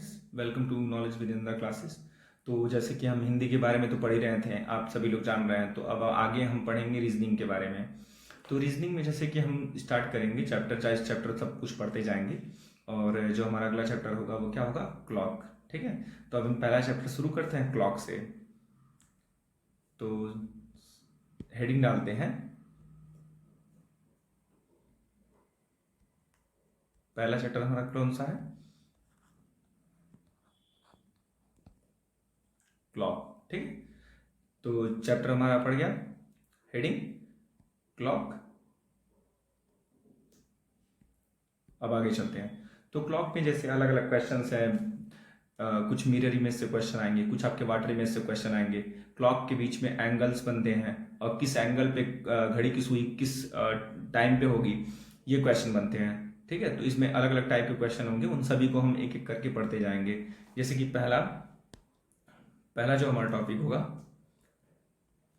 Friends, welcome to knowledge within the classes. तो जैसे कि हम हिंदी के बारे में तो पढ़ ही रहे थे, आप सभी लोग जान रहे हैं। तो अब आगे हम पढ़ेंगे रीजनिंग के बारे में। तो रीजनिंग में जैसे कि हम स्टार्ट करेंगे चैप्टर चाइज चैप्टर सब कुछ पढ़ते जाएंगे। और जो हमारा अगला चैप्टर होगा वो क्या होगा? क्लॉक। ठीक है, तो अब हम पहला चैप्टर शुरू करते हैं क्लॉक से। तो हेडिंग डालते हैं, पहला चैप्टर हमारा कौन सा है? क्लॉक। ठीक, तो चैप्टर हमारा पड़ गया, हेडिंग क्लॉक। अब आगे चलते हैं। तो क्लॉक में जैसे अलग अलग क्वेश्चंस हैं, कुछ मिरर इमेज से क्वेश्चन आएंगे, कुछ आपके वाटर इमेज से क्वेश्चन आएंगे। क्लॉक के बीच में एंगल्स बनते हैं और किस एंगल पे घड़ी की सुई किस टाइम पे होगी, ये क्वेश्चन बनते हैं। ठीक है, तो इसमें अलग अलग टाइप के क्वेश्चन होंगे, उन सभी को हम एक एक करके पढ़ते जाएंगे। जैसे कि पहला जो हमारा टॉपिक होगा,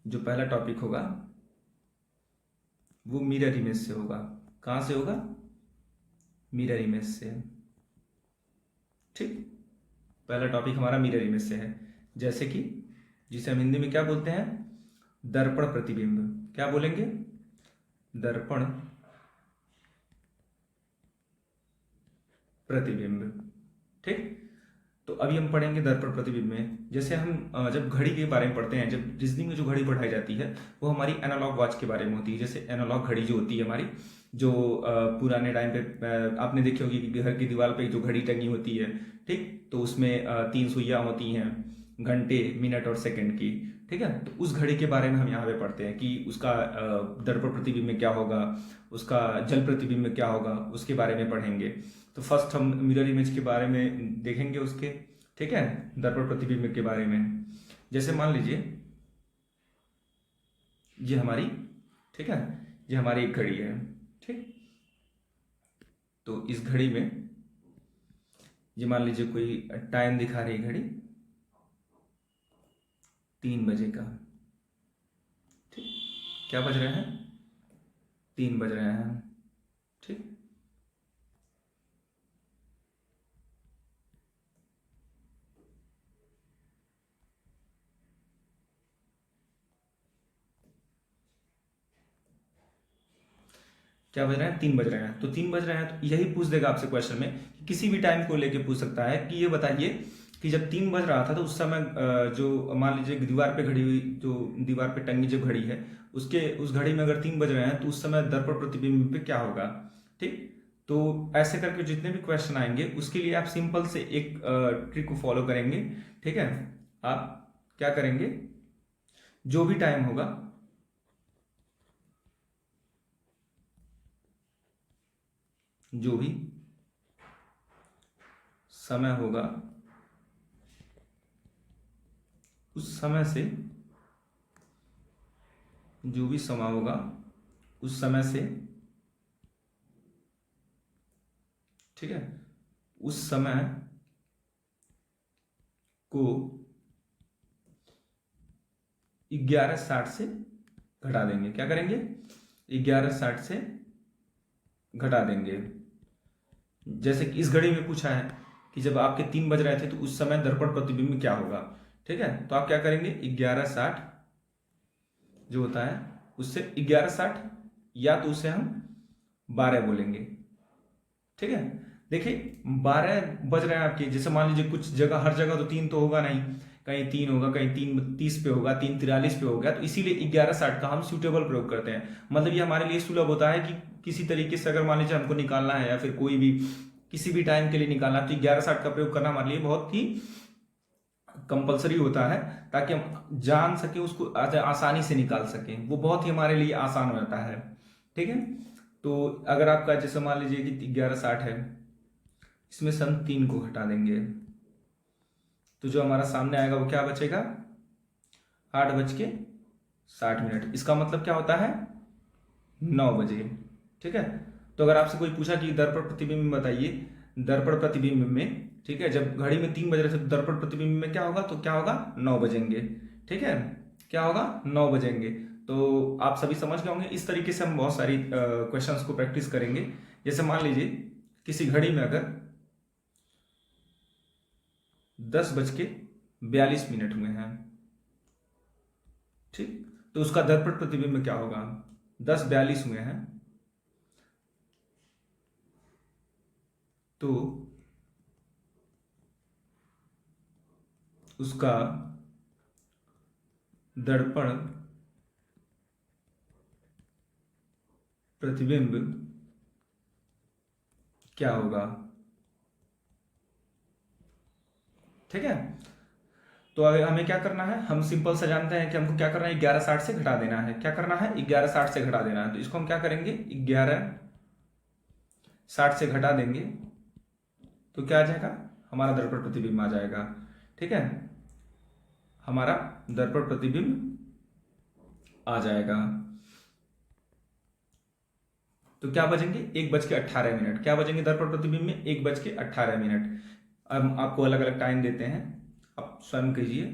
जो पहला टॉपिक होगा वो मिरर इमेज से होगा। कहाँ से होगा? मिरर इमेज से। ठीक, पहला टॉपिक हमारा मिरर इमेज से है। जैसे कि जिसे हम हिंदी में क्या बोलते हैं? दर्पण प्रतिबिंब। क्या बोलेंगे? दर्पण प्रतिबिंब। ठीक, तो अभी हम पढ़ेंगे दर्पण प्रतिबिंब में। जैसे हम जब घड़ी के बारे में पढ़ते हैं, जब रीजनिंग में जो घड़ी पढ़ाई जाती है वो हमारी एनालॉग वॉच के बारे में होती है। जैसे एनालॉग घड़ी जो होती है हमारी, जो पुराने टाइम पे आपने देखी होगी कि घर की दीवार पे जो घड़ी टंगी होती है, ठीक, तो उसमें 3 सुइयां होती हैं, घंटे, मिनट और सेकंड की। ठीक है, तो उस घड़ी के बारे में हम यहाँ पे पढ़ते हैं कि उसका दर्पण प्रतिबिंब में क्या होगा, उसका जल प्रतिबिंब में क्या होगा, उसके बारे में पढ़ेंगे। तो फर्स्ट हम मिरर इमेज के बारे में देखेंगे उसके। ठीक है, दर्पण प्रतिबिंब के बारे में। जैसे मान लीजिए ये हमारी, ठीक है, ये हमारी एक घड़ी है। ठीक, तो इस घड़ी में ये मान लीजिए कोई टाइम दिखा रही है घड़ी 3 बजे का। ठीक, क्या बज रहे हैं? 3 बज रहे हैं। ठीक, क्या बज रहे हैं? 3 बज रहे हैं। तो 3 बज रहे हैं तो यही पूछ देगा आपसे क्वेश्चन में, कि किसी भी टाइम को लेके पूछ सकता है कि ये बताइए कि जब 3 बज रहा था तो उस समय जो मान लीजिए दीवार पे घड़ी हुई, जो दीवार पे टंगी जो घड़ी है, उसके उस घड़ी में अगर 3 बज रहे हैं तो उस समय दर्पण प्रतिबिंब पे क्या होगा। ठीक, तो ऐसे करके जितने भी क्वेश्चन आएंगे उसके लिए आप सिंपल से एक ट्रिक को फॉलो करेंगे। ठीक है, आप क्या करेंगे? जो भी टाइम होगा, जो भी समय होगा, उस समय से, जो भी समय होगा उस समय से, ठीक है, उस समय को 11:60 से घटा देंगे। क्या करेंगे? 11:60 से घटा देंगे। जैसे कि इस घड़ी में पूछा है कि जब आपके 3 बज रहे थे तो उस समय दर्पण प्रतिबिंब में क्या होगा। ठीक है, तो आप क्या करेंगे? 11:60 जो होता है उससे 11:60, या तो उसे हम 12 बोलेंगे। ठीक है, देखिए 12 बज रहे हैं आपके, जैसे मान लीजिए कुछ जगह, हर जगह तो 3 तो होगा नहीं, कहीं 3 होगा, कहीं 3:30 पे होगा, 3:43 पे हो गया, तो इसीलिए 11:60 का हम सूटेबल प्रयोग करते हैं। मतलब ये हमारे लिए सुलभ होता है कि किसी तरीके से अगर मान लीजिए हमको निकालना है या फिर कोई भी किसी भी टाइम के लिए निकालना है तो 11:60 का प्रयोग करना हमारे लिए बहुत ही कंपलसरी होता है, ताकि हम जान सके उसको आसानी से निकाल सकें। वो बहुत ही हमारे लिए आसान हो जाता है। ठीक है, तो अगर आपका जैसे मान लीजिए कि 11:60 है, इसमें से हम 3 को हटा देंगे तो जो हमारा सामने आएगा वो क्या बचेगा? 8:60। इसका मतलब क्या होता है? 9 बजे। ठीक है, तो अगर आपसे कोई पूछा कि दर्पण प्रतिबिंब में बताइए, दर्पण प्रतिबिंब में, ठीक है, जब घड़ी में 3 बज रहे थे तो दर्पण प्रतिबिंब में क्या होगा? तो क्या होगा? 9 बजेंगे। ठीक है, क्या होगा? 9 बजेंगे। तो आप सभी समझ गए होंगे। इस तरीके से हम बहुत सारी क्वेश्चंस को प्रैक्टिस करेंगे। जैसे मान लीजिए किसी घड़ी में अगर 10:42 हुए हैं। ठीक, तो उसका दर्पण प्रतिबिंब क्या होगा? 10:42 हुए हैं, तो उसका दर्पण प्रतिबिंब क्या होगा? ठीक है, तो अगर हमें क्या करना है, हम सिंपल से जानते हैं कि हमको क्या करना है, 1160 से घटा देना है। क्या करना है? 1160 से घटा देना है। तो इसको हम क्या करेंगे, 1160 से घटा देंगे तो क्या आ जाएगा, हमारा दर्पण प्रतिबिंब आ जाएगा। ठीक है, हमारा दर्पण प्रतिबिंब आ जाएगा। तो क्या बजेंगे, 1:18। क्या बजेंगे दर्पण प्रतिबिंब में? 1:18। अब आपको अलग अलग टाइम देते हैं, आप स्वयं कीजिए।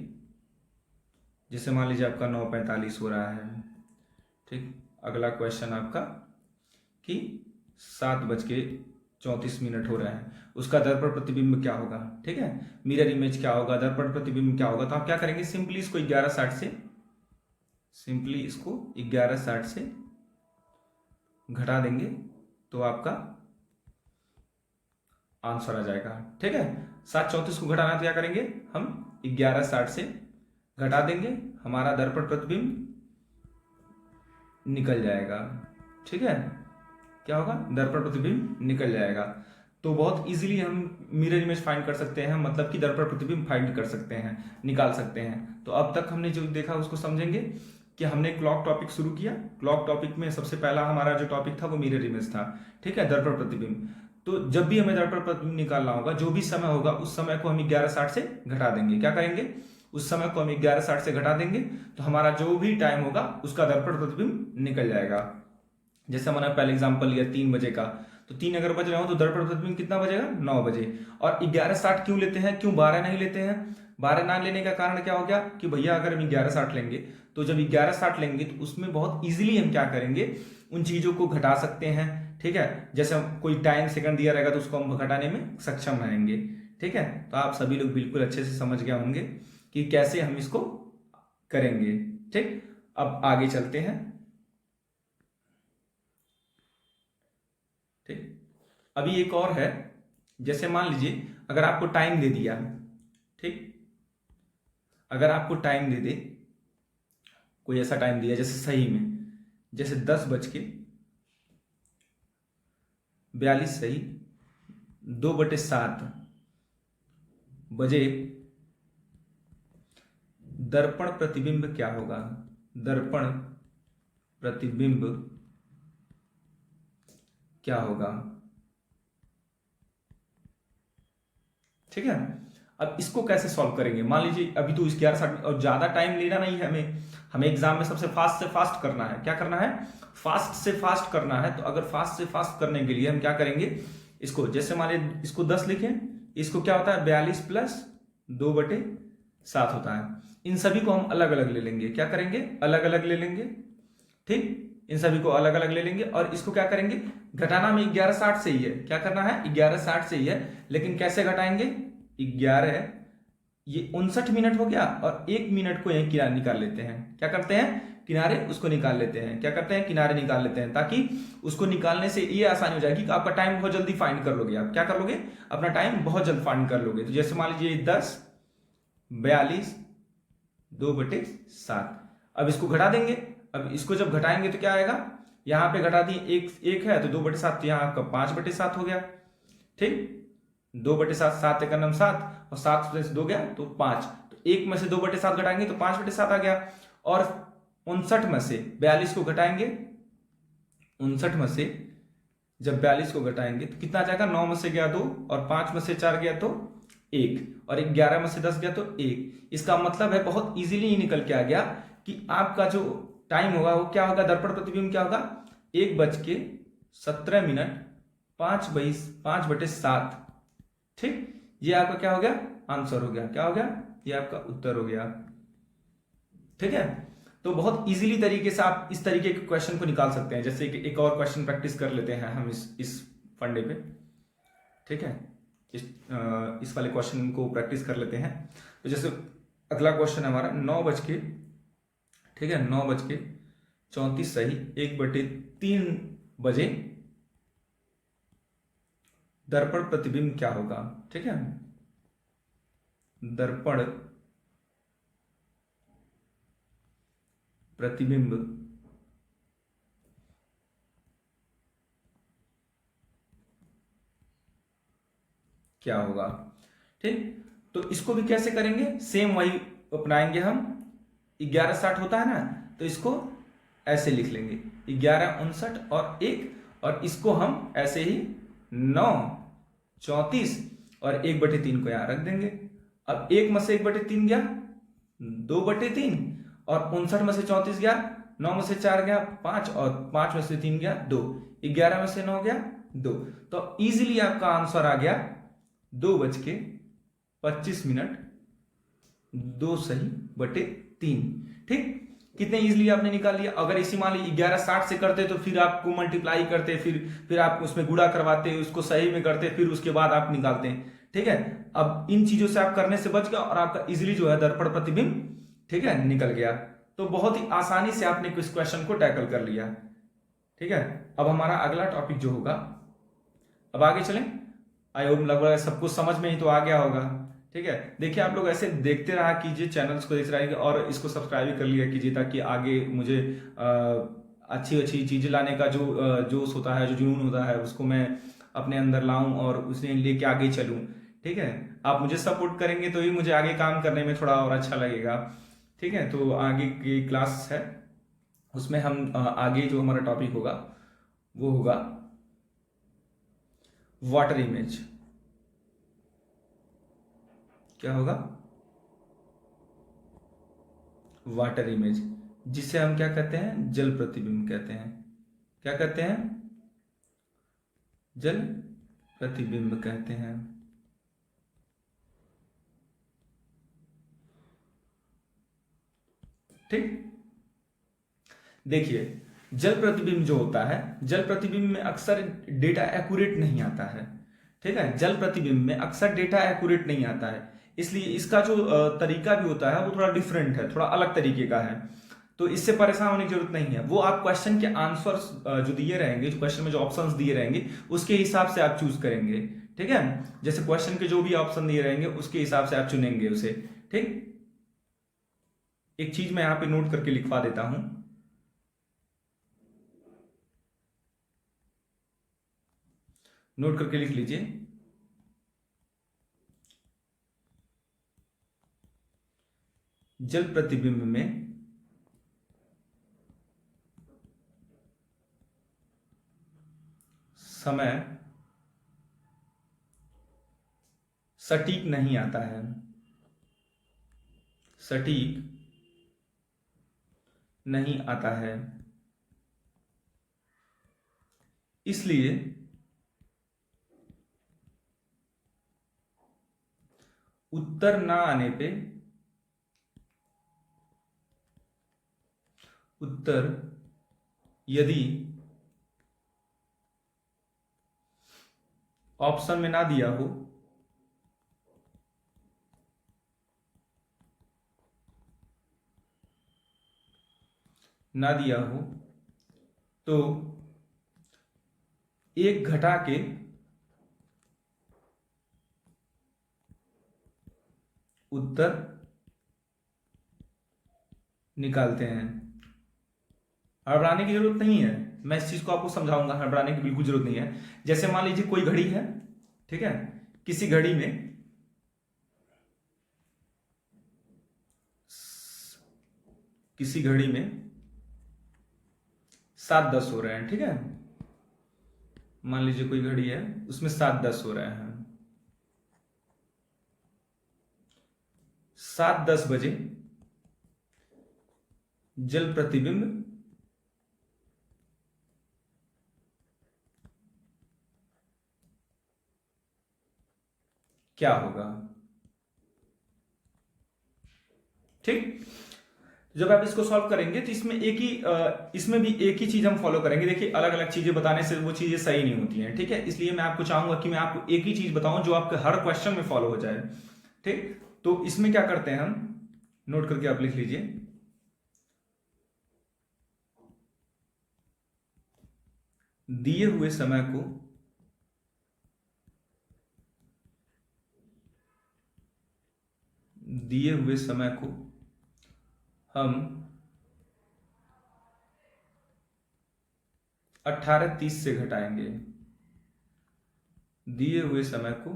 जैसे मान लीजिए आपका 9:45 हो रहा है। ठीक, अगला क्वेश्चन आपका कि 7:34 हो रहा है, उसका दर्पण प्रतिबिंब क्या होगा? ठीक है, मिरर इमेज क्या होगा, दर्पण प्रतिबिंब क्या होगा? तो आप क्या करेंगे, सिंपली इसको 1160 से घटा देंगे तो आपका आंसर आ जाएगा। ठीक है, 7:34 को घटाना तो क्या करेंगे, हम 1160 से घटा देंगे, हमारा दर्पण प्रतिबिंब निकल जाएगा। ठीक है, क्या होगा, दर्पण प्रतिबिंब निकल जाएगा। तो बहुत इजीली हम मिरर इमेज फाइंड कर सकते हैं, मतलब कि दर्पण प्रतिबिंब फाइंड कर सकते हैं, निकाल सकते हैं। तो अब तक हमने जो देखा उसको समझेंगे कि हमने क्लॉक टॉपिक शुरू किया। क्लॉक टॉपिक में सबसे पहला हमारा जो टॉपिक था वो मिरर इमेज था। ठीक है, दर्पण प्रतिबिंब। तो जब भी हमें दर्पण प्रतिबिंब निकालना होगा, जो भी समय होगा उस समय को हम 1160 से घटा देंगे। क्या करेंगे, उस समय को हम 1160 से घटा देंगे तो हमारा जो भी टाइम होगा उसका दर्पण प्रतिबिंब निकल जाएगा। जैसे मैंने पहले एग्जांपल लिया 3 बजे का, तो 3 अगर बज रहे हो तो दर्पण प्रतिबिंब कितना बजेगा, 9 बजे। और 1160 क्यों लेते हैं, क्यों 12 नहीं लेते हैं? 12 ना लेने का कारण क्या हो गया कि भैया अगर हम 1160 लेंगे तो जब 1160 लेंगे तो उसमें बहुत इजीली हम क्या करेंगे, उन चीजों को घटा सकते हैं। ठीक है, जैसे कोई टाइम सेकंड दिया रहेगा तो उसको हम घटाने में सक्षम रहेंगे। ठीक है, तो आप सभी लोग बिल्कुल अच्छे से समझ गए होंगे कि कैसे हम इसको करेंगे। ठीक, अब आगे चलते हैं। ठीक, अभी एक और है, जैसे मान लीजिए अगर आपको टाइम दे दिया, ठीक, अगर आपको टाइम दे दे, कोई ऐसा टाइम दिया जैसे सही में, जैसे 10:42 सही, 2/7 बजे दर्पण प्रतिबिंब क्या होगा, दर्पण प्रतिबिंब क्या होगा? ठीक है, अब इसको कैसे सॉल्व करेंगे? मान लीजिए अभी तो इस 1160 और ज्यादा टाइम लेना नहीं है हमें एग्जाम में सबसे फास्ट से फास्ट करना है। क्या करना है, फास्ट से फास्ट करना है। तो अगर फास्ट से फास्ट करने के लिए हम क्या करेंगे, इसको जैसे मान लीजिए इसको 10 लिखें, इसको क्या होता है 42 + 2/7 होता है। इन सभी को हम अलग अलग ले लेंगे। क्या करेंगे, अलग अलग ले लेंगे। ठीक, इन सभी को अलग अलग ले लेंगे और इसको क्या करेंगे, घटाना में 1160 से ही है। क्या करना है, 1160 से ही है, लेकिन कैसे घटाएंगे, 11 ये 59 मिनट हो गया और 1 मिनट को यहीं किनारे निकाल लेते हैं। क्या करते हैं, किनारे उसको निकाल लेते हैं। क्या करते हैं, किनारे निकाल लेते हैं, ताकि उसको निकालने से ये आसानी हो जाएगी कि आपका टाइम बहुत जल्दी फाइंड कर लोगे। आप क्या कर लोगे, अपना टाइम बहुत जल्द फाइंड कर लोगे। तो जैसे मान लीजिए 10:42 2/7, अब इसको घटा देंगे। अब इसको जब घटाएंगे तो क्या आएगा, यहां पे घटा दिए, एक है तो 2/7, तो यहां आपका 5/7 हो गया। ठीक, 2/7, 7 × 9 7 और 7 से 2 गया तो 5, तो 1 में से 2/7 घटाएंगे तो 5/7 आ गया। और 59 में से 42 को घटाएंगे, 59 में से जब 42 को घटाएंगे तो कितना आ जाएगा, 9 में से गया 2 और 5 में से 4 गया तो 1 और 11 में से 10 गया तो 1। इसका मतलब है बहुत इजीली निकल के आ गया कि आपका जो टाइम होगा वो क्या होगा, दर्पण प्रतिबिंब क्या होगा, 1:17 5/7। ठीक, ये आपका क्या हो गया, आंसर हो गया। क्या हो गया, ये आपका उत्तर हो गया। ठीक है, तो बहुत इजीली तरीके से आप इस तरीके के क्वेश्चन को निकाल सकते हैं। जैसे कि एक और क्वेश्चन प्रैक्टिस कर लेते हैं हम इस फंडे पे। ठीक है, इस वाले क्वेश्चन को प्रैक्टिस कर लेते हैं। तो जैसे अगला क्वेश्चन है हमारा 9 बज के, ठीक है, 9:34 सही 1/3 बजे दर्पण प्रतिबिंब क्या होगा। ठीक है, दर्पण प्रतिबिंब क्या होगा। ठीक, तो इसको भी कैसे करेंगे, सेम वही अपनाएंगे हम। 11:60 होता है ना, तो इसको ऐसे लिख लेंगे 11:59 और 1, और इसको हम ऐसे ही 9:34 और 1/3 को यहां रख देंगे। अब 1 में से 1/3 गया 2/3, और 59 में से 34 गया 9 में से 4 गया 5, और 5 में से 3 गया 2, 11 में से 9 गया 2। तो इजीली आपका आंसर आ गया 2:25, 2 सही बटे 3। ठीक, कितने इजीली आपने निकाल लिया। अगर इसी मान ली 11:60 से करते तो फिर आपको मल्टीप्लाई करते, फिर आप उसमें गुणा करवाते, उसको सही में करते, फिर उसके बाद आप निकालते। ठीक है, अब इन चीजों से आप करने से बच गए और आपका इजीली जो है दर्पण प्रतिबिंब, ठीक है, निकल गया। तो बहुत ही आसानी से आपने इस क्वेश्चन को टैकल कर लिया। ठीक है, अब हमारा अगला टॉपिक जो होगा, अब आगे चलें। आई होप लगभग सब कुछ समझ में ही तो आ गया होगा। ठीक है, देखिए आप लोग ऐसे देखते रहा कीजिए, चैनल्स को देख रहा और इसको सब्सक्राइब भी कर लिया कीजिए, ताकि आगे मुझे अच्छी अच्छी चीजें लाने का जो जोश होता है, जो जुनून होता है, उसको मैं अपने अंदर लाऊं और उसे लेके आगे चलूं। ठीक है, आप मुझे सपोर्ट करेंगे तो ही मुझे आगे काम करने में थोड़ा और अच्छा लगेगा। ठीक है, तो आगे की क्लास है, उसमें हम आगे जो हमारा टॉपिक होगा वो होगा वाटर इमेज। क्या होगा, वाटर इमेज, जिसे हम क्या कहते हैं, जल प्रतिबिंब कहते हैं। क्या कहते हैं, जल प्रतिबिंब कहते हैं। ठीक, देखिए जल प्रतिबिंब जो होता है, जल प्रतिबिंब में अक्सर डेटा एक्यूरेट नहीं आता है। ठीक है, जल प्रतिबिंब में अक्सर डेटा एक्यूरेट नहीं आता है, इसलिए इसका जो तरीका भी होता है वो थोड़ा डिफरेंट है, थोड़ा अलग तरीके का है। तो इससे परेशान होने की जरूरत नहीं है। वो आप क्वेश्चन के आंसर्स जो दिए रहेंगे, जो क्वेश्चन में जो ऑप्शंस दिए रहेंगे उसके हिसाब से आप चूज करेंगे। ठीक है, जैसे क्वेश्चन के जो भी ऑप्शन दिए रहेंगे उसके हिसाब से आप चुनेंगे उसे। ठीक, एक चीज मैं यहां पे नोट करके लिखवा देता हूं, नोट करके लिख लीजिए। जल प्रतिबिंब में समय सटीक नहीं आता है, सटीक नहीं आता है, इसलिए उत्तर ना आने पे, उत्तर यदि ऑप्शन में ना दिया हो तो 1 घटा के उत्तर निकालते हैं। हड़बड़ाने की जरूरत नहीं है, मैं इस चीज को आपको समझाऊंगा, हड़बड़ाने की बिल्कुल जरूरत नहीं है। जैसे मान लीजिए कोई घड़ी है, ठीक है, किसी घड़ी में किसी घड़ी में 7:10 हो रहे हैं। ठीक है, मान लीजिए कोई घड़ी है उसमें 7:10 हो रहे हैं। 7:10 बजे जल प्रतिबिंब क्या होगा। ठीक, जब आप इसको सॉल्व करेंगे तो इसमें भी एक ही चीज हम फॉलो करेंगे। देखिए अलग अलग चीजें बताने से वो चीजें सही नहीं होती हैं, ठीक है। इसलिए मैं आपको चाहूंगा कि मैं आपको एक ही चीज बताऊं जो आपके हर क्वेश्चन में फॉलो हो जाए, ठीक। तो इसमें क्या करते हैं हम, नोट करके आप लिख लीजिए। दिए हुए समय को हम 18:30 से घटाएंगे। दिए हुए समय को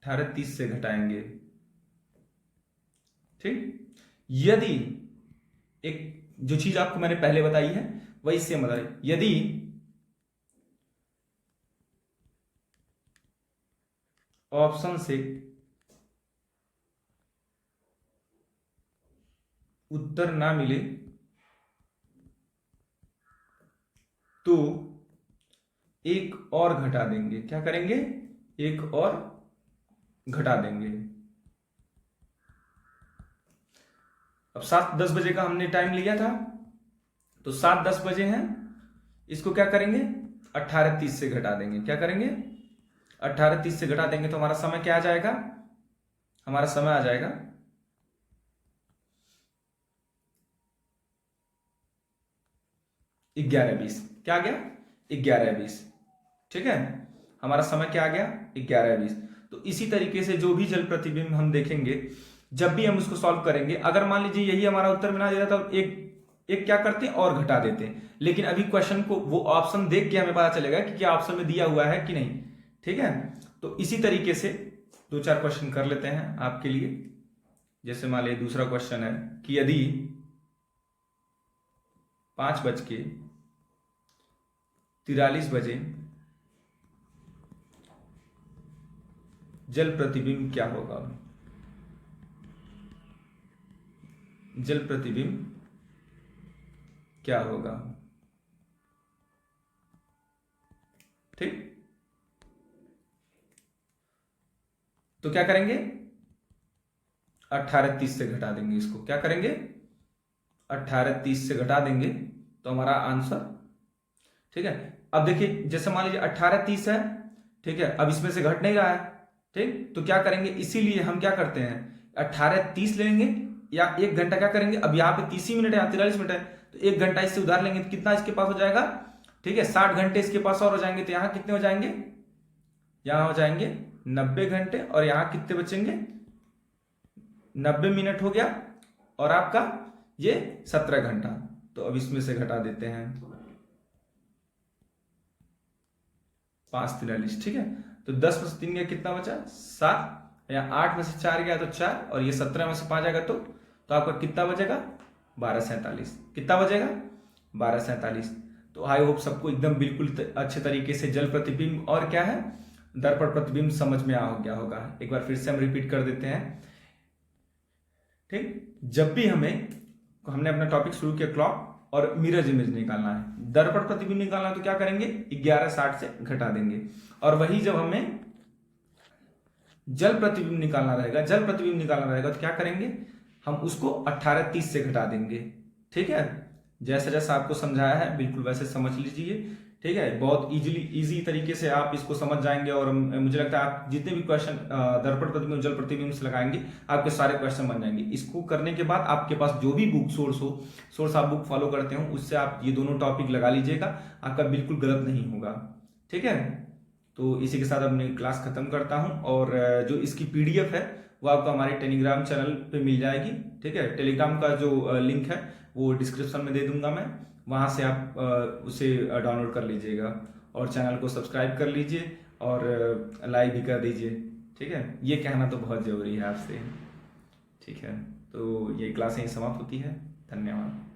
18:30 से घटाएंगे, ठीक। यदि एक जो चीज आपको मैंने पहले बताई है वही इससे मतलब, यदि ऑप्शन से उत्तर ना मिले तो एक और घटा देंगे। क्या करेंगे, एक और घटा देंगे। अब 7:10 बजे का हमने टाइम लिया था, तो 7:10 बजे हैं, इसको क्या करेंगे 18:30 से घटा देंगे। क्या करेंगे 18:30 से घटा देंगे तो हमारा समय क्या आ जाएगा, हमारा समय आ जाएगा 11:20। क्या आ गया 11:20, ठीक है। हमारा समय क्या आ गया 11:20। तो इसी तरीके से जो भी जल प्रतिबिंब हम देखेंगे, जब भी हम उसको सॉल्व करेंगे, अगर मान लीजिए यही हमारा उत्तर मिला दे रहा था, तो एक क्या करते हैं और घटा देते हैं। लेकिन अभी क्वेश्चन को वो ऑप्शन देख के हमें पता चलेगा कि क्या ऑप्शन में दिया हुआ है कि नहीं, ठीक है। तो इसी तरीके से 2-4 क्वेश्चन कर लेते हैं आपके लिए। जैसे मान लीजिए दूसरा क्वेश्चन है कि यदि 5:43 बजे जल प्रतिबिंब क्या होगा, जल प्रतिबिंब क्या होगा, ठीक। तो क्या करेंगे 18:30 से घटा देंगे। इसको क्या करेंगे 18:30 से घटा देंगे तो हमारा आंसर, ठीक है। अब देखिए जैसे मान लीजिए 18:30 है, ठीक है। अब इसमें से घट नहीं रहा है, ठीक। तो क्या करेंगे, इसीलिए हम क्या करते हैं 18:30 लेंगे या 1 घंटा क्या करेंगे, अब यहाँ पे 30 मिनट है या 43 मिनट है, तो 1 घंटा इससे उधार लेंगे तो कितना इसके पास हो जाएगा, ठीक है। 60 घंटे इसके पास और हो जाएंगे। तो यहाँ कितने हो जाएंगे, यहाँ हो जाएंगे 90 घंटे, और यहाँ कितने बचेंगे 90 मिनट हो गया, और आपका ये 17 घंटा। तो अब इसमें से घटा देते हैं 5:43, ठीक है। तो 10 में से 3 गया कितना बचा 7, या 8 में से 4 गया तो 4, और ये 17 में से 5 आएगा तो आपका कितना बचेगा 12:47। कितना बचेगा 12:47। तो आई होप सबको एकदम बिल्कुल अच्छे तरीके से जल प्रतिबिंब और क्या है दर्पण प्रतिबिंब समझ में आ गया होगा। एक बार फिर से हम रिपीट कर देते हैं, ठीक। जब भी हमने अपना टॉपिक शुरू किया क्लॉक और मिरर इमेज निकालना है, दर्पण प्रतिबिंब निकालना है, तो क्या करेंगे 11:60 से घटा देंगे। और वही जब हमें जल प्रतिबिंब निकालना रहेगा तो क्या करेंगे हम उसको 18:30 से घटा देंगे, ठीक है। जैसा जैसा आपको समझाया है बिल्कुल वैसे समझ लीजिए, ठीक है। बहुत इजी तरीके से आप इसको समझ जाएंगे, और मुझे लगता है आप जितने भी क्वेश्चन दर्पण प्रतिबिंब जल प्रतिबिंब से लगाएंगे आपके सारे क्वेश्चन बन जाएंगे। इसको करने के बाद आपके पास जो भी बुक सोर्स आप बुक फॉलो करते हो उससे आप ये दोनों टॉपिक लगा लीजिएगा, आपका बिल्कुल गलत नहीं होगा, ठीक है। तो इसी के साथ अपनी क्लास खत्म करता हूं, और जो इसकी पीडीएफ है वो आपको हमारे टेलीग्राम चैनल पे मिल जाएगी, ठीक है। टेलीग्राम का जो लिंक है वो डिस्क्रिप्शन में दे दूंगा मैं, वहां से आप उसे डाउनलोड कर लीजिएगा, और चैनल को सब्सक्राइब कर लीजिए और लाइक भी कर दीजिए, ठीक है। ये कहना तो बहुत ज़रूरी है आपसे, ठीक है। तो ये क्लास यहीं समाप्त होती है। धन्यवाद।